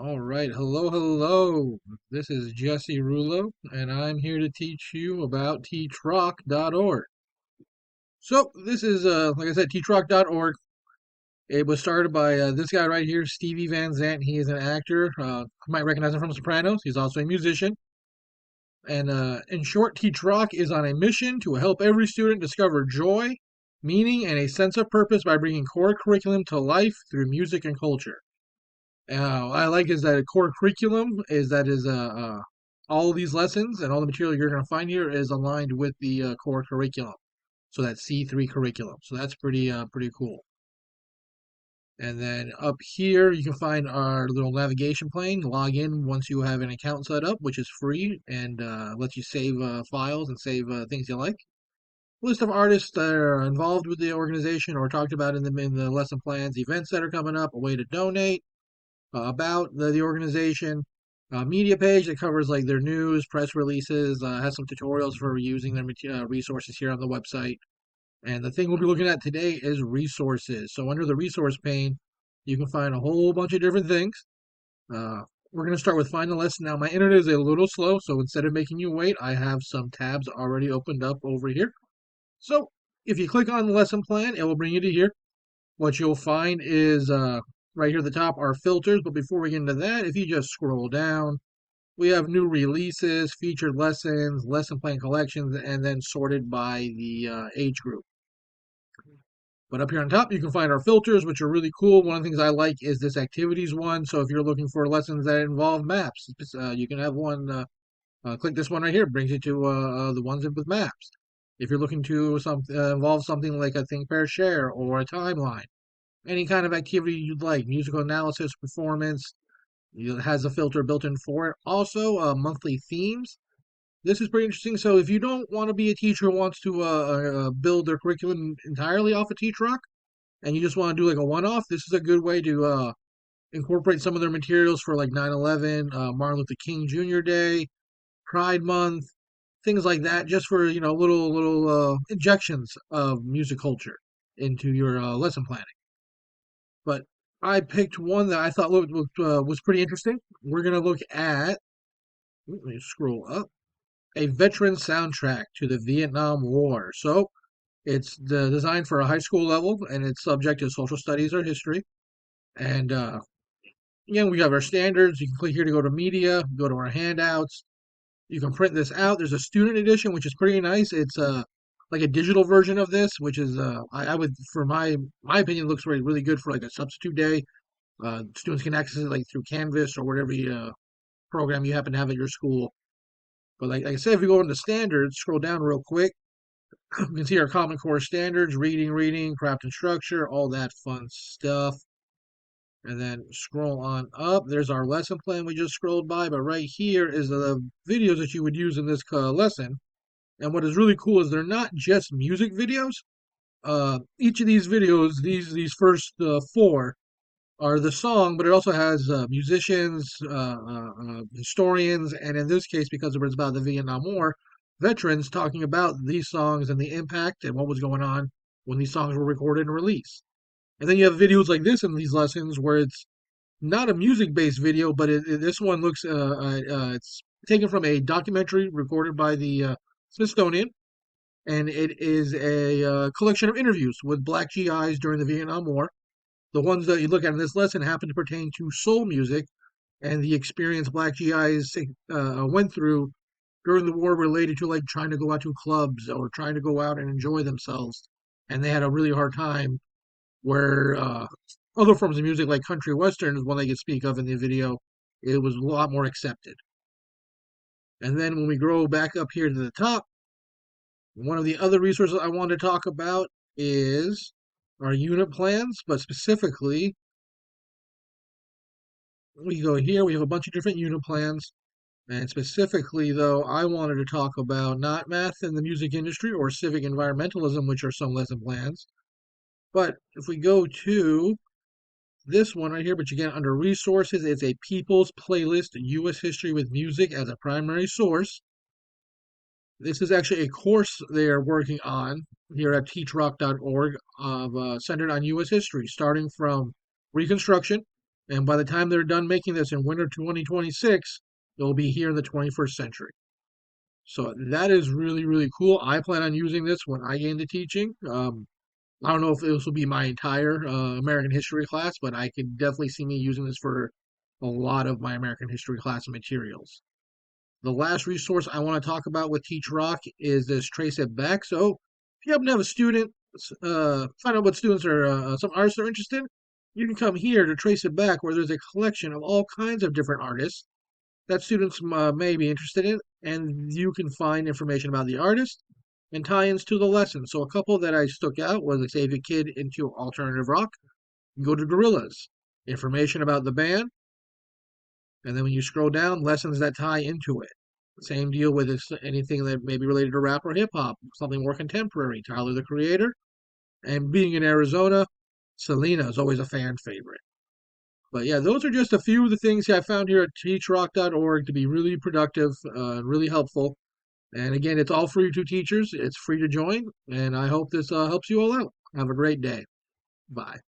All right, hello. This is Jesse Rullo, and I'm here to teach you about TeachRock.org. So, this is, like I said, TeachRock.org. It was started by this guy right here, Stevie Van Zandt. He is an actor. You might recognize him from Sopranos. He's also a musician. And in short, TeachRock is on a mission to help every student discover joy, meaning, and a sense of purpose by bringing core curriculum to life through music and culture. I like is that a core curriculum is all these lessons and all the material you're going to find here is aligned with the core curriculum. So that's C3 curriculum. So that's pretty cool. And then up here you can find our little navigation plane. Log in once you have an account set up, which is free and lets you save files and save things you like. List of artists that are involved with the organization or talked about in the lesson plans, events that are coming up, a way to donate about the organization, media page that covers like their news, press releases, has some tutorials for using their resources here on the website. And the thing we'll be looking at today is resources. So under the resource pane, you can find a whole bunch of different things. Uh, we're going to start with find the lesson. Now my internet is a little slow, so instead of making you wait, I have some tabs already opened up over here. So if you click on the lesson plan, it will bring you to here. What you'll find is right here at the top are filters. But before we get into that, if you just scroll down, we have new releases, featured lessons, lesson plan collections, and then sorted by the age group. But up here on top, you can find our filters, which are really cool. One of the things I like is this activities one. So if you're looking for lessons that involve maps, you can have one. Click this one right here. It brings you to the ones with maps. If you're looking to involve something like a think, pair, share, or a timeline, any kind of activity you'd like, musical analysis, performance, it has a filter built in for it. Also, monthly themes. This is pretty interesting. So, if you don't want to be a teacher who wants to build their curriculum entirely off of TeachRock, and you just want to do like a one-off, this is a good way to incorporate some of their materials for like 9/11, Martin Luther King Jr. Day, Pride Month, things like that, just for little injections of music culture into your lesson planning. But I picked one that I thought was pretty interesting. We're going to look at, let me scroll up, a veteran soundtrack to the Vietnam War. So it's designed for a high school level and it's subject to social studies or history. And again, we have our standards. You can click here to go to media, go to our handouts. You can print this out. There's a student edition, which is pretty nice. It's like a digital version of this, which is I would, for my opinion, looks really good for like a substitute day. Students can access it like through Canvas or whatever program you happen to have at your school. But like I said, if you go into standards, scroll down real quick, you can see our Common Core standards, reading, craft and structure, all that fun stuff. And then scroll on up. There's our lesson plan we just scrolled by. But right here is the videos that you would use in this lesson. And what is really cool is they're not just music videos. Each of these videos, these first four, are the song, but it also has musicians, historians, and in this case, because it was about the Vietnam War, veterans talking about these songs and the impact and what was going on when these songs were recorded and released. And then you have videos like this in these lessons where it's not a music-based video, but this one looks it's taken from a documentary recorded by the Smithsonian, and it is a collection of interviews with Black GIs during the Vietnam War. The ones that you look at in this lesson happen to pertain to soul music and the experience Black GIs went through during the war related to like trying to go out to clubs or trying to go out and enjoy themselves. And they had a really hard time where other forms of music like country westerns, one they could speak of in the video, it was a lot more accepted. And then when we grow back up here to the top, one of the other resources I want to talk about is our unit plans, but specifically we go here, we have a bunch of different unit plans. And specifically, though, I wanted to talk about not math in the music industry or civic environmentalism, which are some lesson plans. But if we go to this one right here, but again, under resources, it's a People's Playlist, U.S. History with Music as a primary source. This is actually a course they are working on here at teachrock.org of centered on U.S. history, starting from Reconstruction And by the time they're done making this in winter 2026, it will be here in the 21st century. So that is really, really cool. I plan on using this when I get into teaching. I don't know if this will be my entire American history class, but I could definitely see me using this for a lot of my American history class materials. The last resource I want to talk about with TeachRock is this Trace It Back. So if you happen to have a student, find out what students are, some artists are interested in, you can come here to Trace It Back, where there's a collection of all kinds of different artists that students may be interested in, and you can find information about the artist and tie-ins to the lesson. So a couple that I stuck out was, like, say, if your kid into alternative rock, go to Gorillas, information about the band, and then when you scroll down, lessons that tie into it. Same deal with anything that may be related to rap or hip hop, something more contemporary. Tyler the Creator, and being in Arizona, Selena is always a fan favorite. But yeah, those are just a few of the things I found here at teachrock.org to be really productive, really helpful. And again, it's all free to teachers. It's free to join. And I hope this helps you all out. Have a great day. Bye.